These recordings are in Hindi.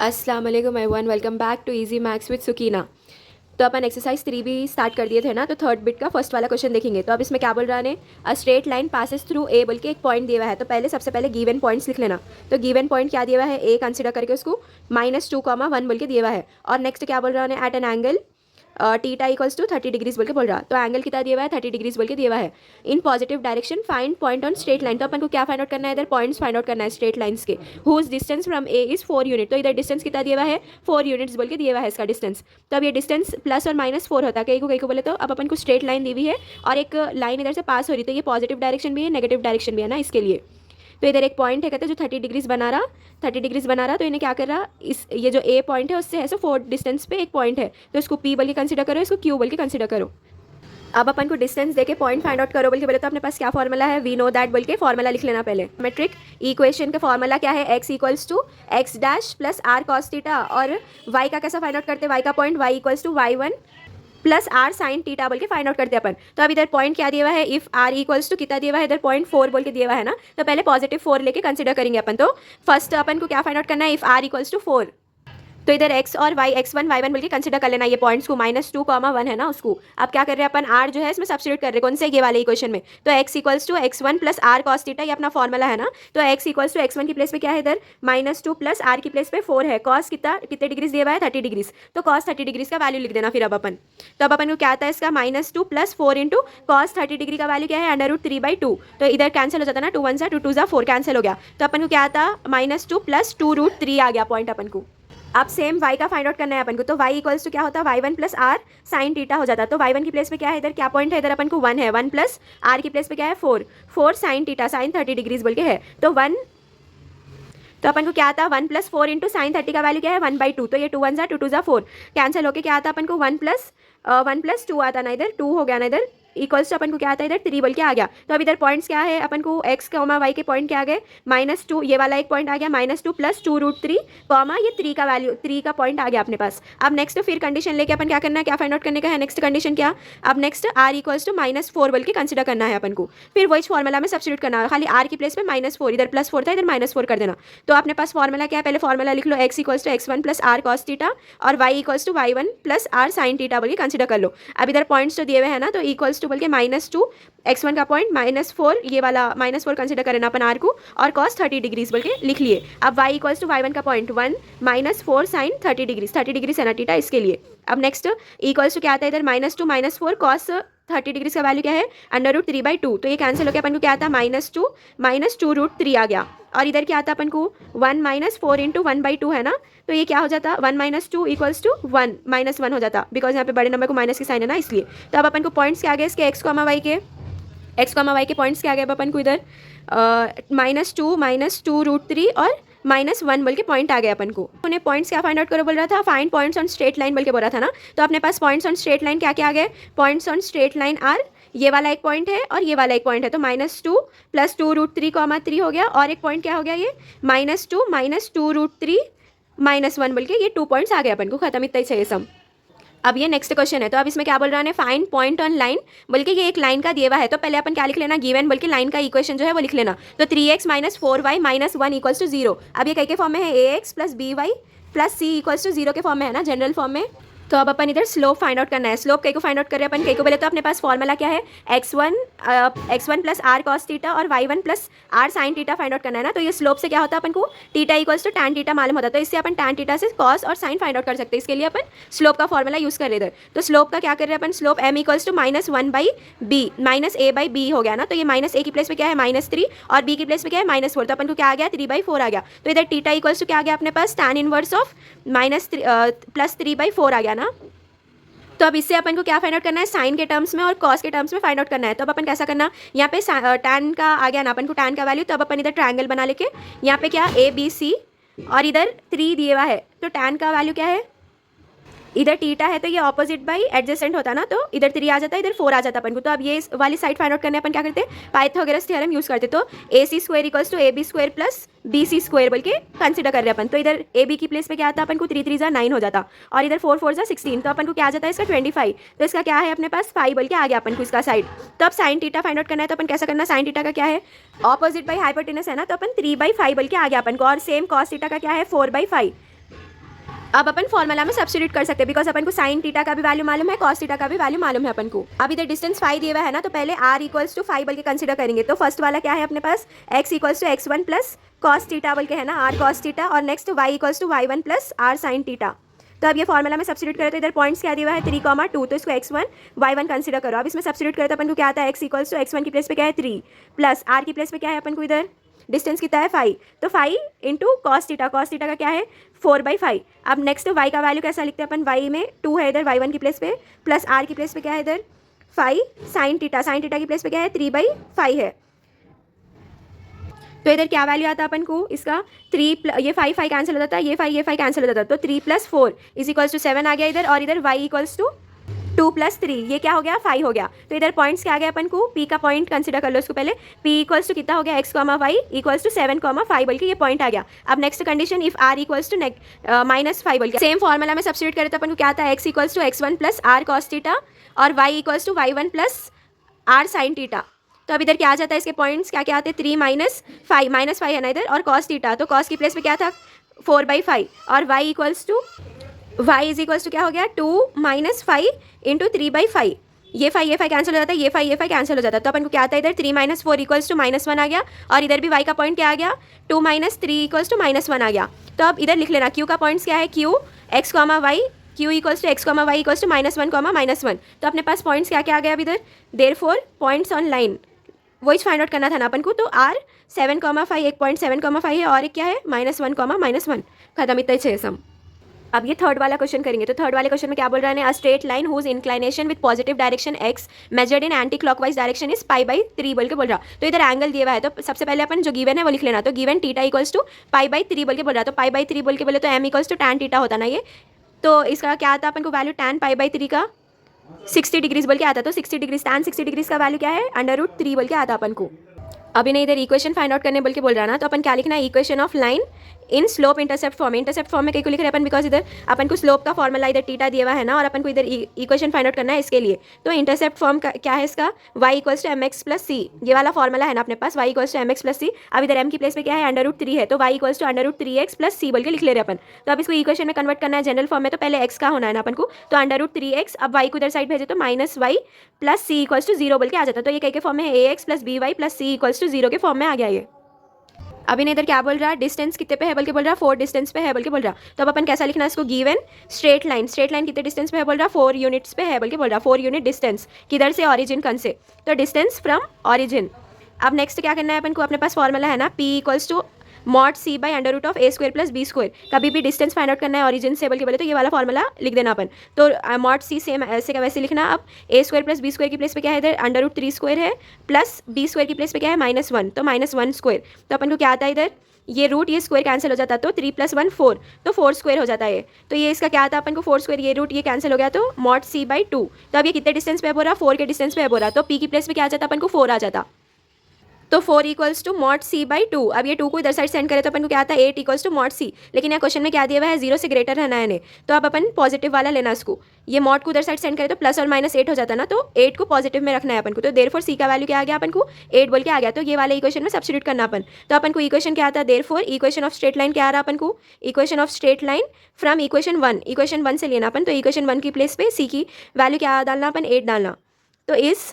अस्सलाम वालेकुम everyone, welcome back to easy maths with Sukina. तो अपन एक्सरसाइज 3 भी स्टार्ट कर दिए थे ना, तो थर्ड बिट का फर्स्ट वाला क्वेश्चन देखेंगे। तो अब इसमें क्या बोल रहा है, a straight line passes through a बोल के एक पॉइंट दिया हुआ है। तो पहले सबसे पहले गिवन पॉइंट्स लिख लेना। तो गिवन पॉइंट क्या दिया हुआ है, ए कंसिडर करके उसको -2, 1 बोल के दिया हुआ है। और नेक्स्ट क्या बोल रहा है, at an angle theta equals to 30 degrees बोल के बोल रहा। तो एंगल कितना दिया हुआ है, 30 डिग्रीज बोल के दिया हुआ है। In positive direction find point on straight line. तो अपन को क्या फाइंड आउट करना है, इधर पॉइंट्स फाइंड आउट करना है स्ट्रेट लाइन्स के। Whose distance from A is 4 unit. तो इधर डिस्टेंस कितना दिया हुआ है, 4 यूनिट्स बोल के दिया हुआ है इसका डिस्टेंस। तो अब ये डिस्टेंस प्लस और -4 होता है कहीं को बोले। तो अब अपन को स्ट्रेट लाइन दी हुई है और एक लाइन इधर से पास हो रही। तो ये पॉजिटिव डायरेक्शन भी है, नेगेटिव डायरेक्शन भी है ना, इसके लिए। तो इधर एक पॉइंट है कहते हैं जो 30 डिग्रीज बना रहा, 30 डिग्रीज बना रहा। तो इन्हें क्या कर रहा, इस ये जो ए पॉइंट है उससे ऐसे 4 डिस्टेंस पे एक पॉइंट है, तो इसको पी बोल के कंसिडर करो, इसको क्यू बोल के कंसिडर करो। अब अपन को डिस्टेंस देके पॉइंट फाइंड आउट करो बोल के बोले। तो अपने पास क्या फॉर्मूला है, वी नो दैट बोल के फॉर्मूला लिख लेना पहले। मेट्रिक इक्वेशन का फॉर्मूला क्या है, x equals to x dash plus r cos theta. और y का कैसा फाइंड आउट करते हैं, y का point y equals to y1 plus r sine theta बोल के फाइंड आउट करते हैं अपन। तो अब इधर पॉइंट क्या दिया हुआ है, इफ आर इक्वल्स टू कितना दिया हुआ है, इधर 0.4 बोल के दिया हुआ है ना। तो पहले +4 लेके कंसिडर करेंगे अपन। तो फर्स्ट अपन को क्या फाइंड आउट करना है, इफ आर इक्वल्स टू 4। तो इधर x और y x1 y1 बोल के कंसिडर कर लेना ये पॉइंट्स को, -2, 1 है ना उसको। अब क्या कर रहे हैं अपन, r जो है इसमें सब्स्टिट्यूट कर रहे हैं, कौन से, ये वाले इक्वेशन में। तो x equals to x1 plus r cos theta, ये अपना फॉर्मूला है ना। तो x इक्वल्स टू x1 की प्लेस पे क्या है, इधर -2 प्लस आर की प्लेस पे 4 है। कॉस कितने डिग्रीज दिया हुआ है, 30 डिग्रीज। तो कॉस 30 डिग्रीज का वैल्यू लिख देना फिर अब अपन। तो अब अपन को क्या आता है इसका, -2 प्लस 4 इंटू कॉस 30 डिग्री का वैल्यू क्या है, √3/2। तो इधर कैंसिल हो जाता ना, 2 1 2 2 4 कैंसिल हो गया। तो अपन को क्या आता, -2 प्लस 2√3 आ गया पॉइंट अपन को। अब सेम y का फाइंड आउट करना है अपन को। तो y इक्वल्स टू क्या होता है, y1 plus r sine theta हो जाता है। तो y1 की प्लेस पे क्या है, इधर क्या पॉइंट है, इधर अपन को 1 है, 1 प्लस आर की प्लेस पे क्या है, 4 साइन टीटा, साइन 30 डिग्रीज बोल के है। तो 1, तो अपन को क्या आता है, 1 प्लस 4 इंटू साइन 30 का वैल्यू क्या है, 1/2। तो ये 2 1 2 2 4 कैंसिल होके क्या आता है अपन को, 1 प्लस 2 आता ना, इधर 2 हो गया ना, इधर इक्वल्स टू अपन को क्या आता है, इधर 3 बोल के आ गया। तो अब इधर पॉइंट्स क्या है अपन को, x, y के पॉइंट क्या आ गए, -2, ये वाला एक पॉइंट आ गया, -2 प्लस 2√3, ये 3 का वैल्यू, 3 का पॉइंट आ गया अपने पास। अब नेक्स्ट फिर कंडीशन लेके अपन क्या करना है, क्या फाइंड आउट करने का है, नेक्स्ट कंडीशन क्या, अब नेक्स्ट r इक्वल्स टू -4 बोल के कंसिडर करना है अपन को। फिर वही फॉर्मूला में सब्स्टिट्यूट करना है, खाली r की प्लेस पे -4, इधर +4 था, इधर -4 कर देना। तो अपने पास फॉर्मूला क्या है, पहले फॉर्मूला लिख लो, x equals to x1 plus r cos theta और y equals to y1 plus r sine theta बोल के कंसिडर कर लो। अब इधर पॉइंट्स तो दिए हुए हैं ना, तो इक्वल्स टू बोल के -2 x1 का पॉइंट -4, ये वाला -4 कंसिडर करना अपन r को, और cos 30 डिग्रीज बोल के लिख लिए। अब y इक्वल्स टू y1 का पॉइंट 1 -4 साइन 30 डिग्रीज, 30 डिग्री है ना थीटा, इसके लिए। अब नेक्स्ट इक्वल्स टू क्या आता है, इधर -2 -4 cos 30 डिग्रीज का वैल्यू क्या है, √3/2। तो ये कैंसिल होकर अपन को क्या आता है, -2 2√3 आ गया। और इधर क्या आता है अपन को, 1 -4 इंटू 1/2 है ना। तो ये क्या हो जाता, 1 - 2 इक्वल्स टू 1 -1 हो जाता, बिकॉज यहाँ पे बड़े नंबर को माइनस की साइन है ना, इसलिए। तो अब अपन को पॉइंट्स क्या आ गए इसके, x, y के पॉइंट्स क्या आ गए अब अपन को, इधर -2 -2√3 और -1 बोल के पॉइंट आ गया अपन को। उन्हें पॉइंट्स क्या फाइंड आउट करो बोल रहा था, find points on straight line बोल के बोल रहा था ना। तो अपने पास पॉइंट्स ऑन स्ट्रेट लाइन क्या क्या आ गए, points on straight line are, ये वाला एक पॉइंट है और ये वाला एक पॉइंट है। तो -2 प्लस 2√3, 3 हो गया, और एक पॉइंट क्या हो गया, ये -2 -2√3 -1 बोल के ये 2 पॉइंट्स आ गए अपन को, खत्म, इतना ही चाहिए सम। अब ये नेक्स्ट क्वेश्चन है। तो अब इसमें क्या बोल रहा है, फाइंड पॉइंट ऑन लाइन बोल के, ये एक लाइन का दिया हुआ है। तो पहले अपन क्या लिख लेना, गिवन बोल के लाइन का इक्वेशन जो है वो लिख लेना। तो 3x - 4y - 1 इक्वल्स टू 0। अब ये कई के फॉर्म में है, ax plus by plus c equals to 0 के फॉर्म में है ना, जनरल फॉर्म में। तो अब अपन इधर स्लोप फाइंड आउट करना है। स्लोप कई को फाइंड आउट कर रहे हैं अपन, कई को बोले। तो अपने पास फॉर्मूला क्या है, x1 plus r cos theta और y1 plus r sine theta find out करना है ना। तो ये स्लोप से क्या होता है अपन को, theta equals to tan theta मालूम होता है। तो इससे अपन tan थीटा से कॉस और साइन फाइंड आउट कर सकते हैं। इसके लिए अपन स्लोप का फॉर्मूला यूज कर रहे हैं इधर। तो स्लोप का क्या कर रहे हैं अपन, slope m equals to -1/b, -a/b हो गया ना। तो ये -a की प्लेस पे क्या है, -3, और b की प्लेस पे क्या है, -4। तो अपन को क्या आ गया, 3/4 आ गया। तो इधर थीटा इक्वल्स टू क्या आ गया अपने पास, tan इनवर्स ऑफ +3/4 आ गया ना। तो अब इससे अपन को क्या फाइंड आउट करना है, साइन के टर्म्स में और कॉस के टर्म्स में फाइंड आउट करना है। तो अब अपन कैसा करना, यहाँ पे tan का आ गया ना अपन को, tan का वैल्यू। तो अब अपन इधर ट्रायंगल बना लेके, यहाँ पे क्या ABC और इधर 3 दिए हुआ है। तो tan का वैल्यू क्या है, इधर थीटा है तो ये ऑपोजिट बाई एडजेसेंट होता ना, तो इधर 3 आ जाता है, इधर 4 आ जाता अपन को। तो अब ये वाली साइड फाइंड आउट करने अपन क्या करते हैं, पाइथागोरस थ्योरम यूज करते। तो AC² equals to AB² plus BC² बोल के कंसिडर कर रहे हैं अपन। तो इधर AB की प्लेस पे क्या आता है अपन को, 3 3 9 हो जाता, और इधर 4 4 16। तो अपन को क्या आ जाता है इसका 25। तो इसका क्या है अपने पास 5 बोल के आ गया अपन को इसका साइड। तो अब साइन थीटा फाइंड आउट करना है। तो अपन कैसा करना, साइन थीटा का क्या है, ऑपोजिट बाई हाइपोटेनस है ना। तो अपन 3/5 बोल के आ गया अपन को, और सेम कॉस थीटा का क्या है, 4/5। अब अपन फॉर्मूला में सब्स्टिट्यूट कर सकते हैं बिकॉज अपन को साइन थीटा का भी वैल्यू मालूम है, कॉस थीटा का भी वैल्यू मालूम है अपन को। अब इधर डिस्टेंस 5 दिया हुआ है ना, तो पहले r इक्वल्स टू 5 बल्कि कंसीडर करेंगे। तो फर्स्ट वाला क्या है अपने पास, x equals to x1 plus cos theta बल्कि है ना, r कॉस थीटा, और next y equals to y1 plus r sine theta. तो अब ये फॉर्मूला में सब्स्टिट्यूट करें तो इधर पॉइंट्स क्या दिया हुआ है 3,2, तो इसको x1 y1 कंसीडर करो। अब इसमें सब्स्टिट्यूट करें तो अपन को क्या आता है, x इक्वल्स टू x1 की प्लेस पे क्या है 3 प्लस r की प्लेस पे क्या है अपन को इधर डिस्टेंस कितना है 5, तो 5 इंटू कॉस थीटा का क्या है 4/5। अब नेक्स्ट y का वैल्यू कैसा लिखते हैं अपन, y में 2 है इधर y1 की प्लेस पे, प्लस r की प्लेस पे क्या है इधर 5 साइन थीटा की प्लेस पे क्या है 3/5 है। तो इधर क्या वैल्यू आता है अपन को इसका 3 ये 5 कैंसिल हो जाता है, ये 5 कैंसिल हो जाता है, तो 3 + 4 इज इक्वल्स टू 7 आ गया इधर, और इधर y इक्वल्स टू 2 + 3 ये क्या हो गया 5 हो गया। तो इधर पॉइंट्स क्या आ गया अपन को, p का पॉइंट कंसीडर कर लो उसको पहले, p इक्वल्स टू कितना हो गया x, y इक्वल्स टू 7, 5 बल्कि ये पॉइंट आ गया। अब next condition if r equals to -5 बल्कि सेम फॉर्मूला में सब्स्टिट्यूट करें तो अपन को क्या आता है x equals to x1 plus r cos theta और y equals to y1 plus r sin theta. तो अब इधर क्या आ जाता है इसके पॉइंट्स क्या क्या आते हैं 3 - 5 है ना इधर, और cos थीटा, तो cos की प्लेस पे क्या था 4/5, और y equals to y is equals to क्या हो गया 2 - 5 इंटू 3/5, ये 5 कैंसिल हो जाता है, ये 5 कैंसिल हो जाता है। तो अपन को क्या आता है इधर 3 - 4 इक्वल्स टू -1 आ गया, और इधर भी y का पॉइंट क्या आ गया 2 - 3 इक्वल्स टू -1 आ गया। तो अब इधर लिख लेना q का पॉइंट्स क्या है q x, y q equals to x, y equals to -1, -1। तो अपने पास पॉइंट्स क्या क्या आ गया अब इधर, देयरफॉर पॉइंट्स ऑन लाइन वही फाइंड आउट करना था ना अपन को। तो r 7,5 एक पॉइंट 7,5 है, और एक क्या है -1, -1 खत्म, इतना ही है सम। अब ये थर्ड वाला क्वेश्चन करेंगे। तो थर्ड वाले क्वेश्चन में क्या बोल रहा है, a straight line whose inclination with positive direction x measured in anti clockwise direction is π/3 बोल के बोल रहा। तो इधर एंगल दिया हुआ है, तो सबसे पहले अपन जो गिवन है वो लिख लेना। तो गिवन थीटा इक्वल्स टू π/3 बोल के बोल रहा, तो π/3 बोल के बोले तो m equals to tan theta होता ना ये। तो इसका क्या आता है अपन को वैल्यू tan π/3 का 60 डिग्रीज बोल के आता, तो 60 डिग्रीज tan 60 डिग्रीज का वैल्यू क्या है √3 बोल के आता अपन को। अब इन्हें इधर इक्वेशन फाइंड आउट करने बोल के बोल रहा ना, तो अपन क्या लिखना है equation of line in slope intercept form. Intercept form में कहीं को लिख रहे हैं अपन बिकॉज इधर अपन को स्लोप का फॉर्मूला इधर थीटा दिया हुआ है ना, और अपन को इधर इक्वेशन फाइंड आउट करना है इसके लिए। तो इंटरसेप्ट फॉर्म क्या है इसका y equals to mx plus c, ये वाला फॉर्मूला है ना अपने पास y equals to mx plus c। अब इधर m की प्लेस पे क्या है √3 है, तो y equals to √3x plus c बोल के लिख ले रहे अपन। तो अब इसको इक्वेशन में कन्वर्ट करना है जनरल फॉर्म में, तो पहले x का होना है ना अपन को, तो √3x, अब y को इधर साइड भेजे तो -y plus c equals to 0 बोल के आ जाता है। तो ये कई के फॉर्म में है ax plus by plus c equals to 0 के फॉर्म में आ गया ये। अब इन्हें इधर क्या बोल रहा है, डिस्टेंस कितने पे है बल्कि बोल रहा 4 डिस्टेंस पे है बल्कि बोल रहा। तो अब अपन कैसा लिखना है इसको, गिवन स्ट्रेट लाइन कितने डिस्टेंस पे है बोल रहा 4 यूनिट्स पे है बल्कि बोल रहा 4 यूनिट डिस्टेंस किधर से, ऑरिजिन कन से, तो डिस्टेंस फ्रॉम ऑरिजिन। अब नेक्स्ट क्या करना है अपन को, अपने पास फॉर्मूला है ना p equals to mod c by √a² plus b²। कभी भी डिस्टेंस फाइंड आउट करना है ऑरिजिन से बल्कि बोले तो ये वाला फॉर्मूला लिख देना अपन। तो mod c सेम ऐसे का वैसे लिखना। अब a² प्लस b² की प्लेस पे क्या है इधर √3² है, प्लस b² की प्लेस पे क्या है -1, तो -1²। तो अपन को क्या आता है इधर, ये रूट ये स्क्वायर कैंसिल हो जाता है, तो 3 + 1 4, तो 4² हो जाता है। तो ये इसका क्या आता है अपन को 4², ये रूट ये कैंसिल हो गया, तो mod c/2। तो अब ये कितने डिस्टेंस पे है बोल रहा 4 के डिस्टेंस पे है बोल रहा, तो p की प्लेस पे क्या आ जाता अपन को 4 आ जाता, तो 4 इक्वल्स टू mod c/2। अब ये 2 को इधर साइड सेंड करें तो अपन को क्या आता है 8 इक्वल्स टू mod c। लेकिन यहाँ क्वेश्चन में क्या दिया हुआ है 0 से ग्रेटर रहना है इन्हें, तो अब अपन पॉजिटिव वाला लेना इसको। ये mod को उधर साइड सेंड करें तो प्लस और -8 हो जाता ना, तो 8 को पॉजिटिव में रखना है अपन को। तो देयरफॉर c का वैल्यू क्या आ गया अपन को 8 बोल के आ गया, तो ये वाले इक्वेशन में सब्स्टिट्यूट करना अपन। तो अपन को इक्वेशन क्या आता है, therefore equation of straight line क्या आ रहा अपन को, equation of straight line from equation 1 से लेना अपन। तो इक्वेशन 1 की प्लेस पे c की वैल्यू क्या डालना अपन 8 डालना, तो इस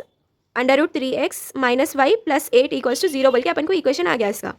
√3x - y plus 8 equals to 0 बोल के अपन को इक्वेशन आ गया इसका।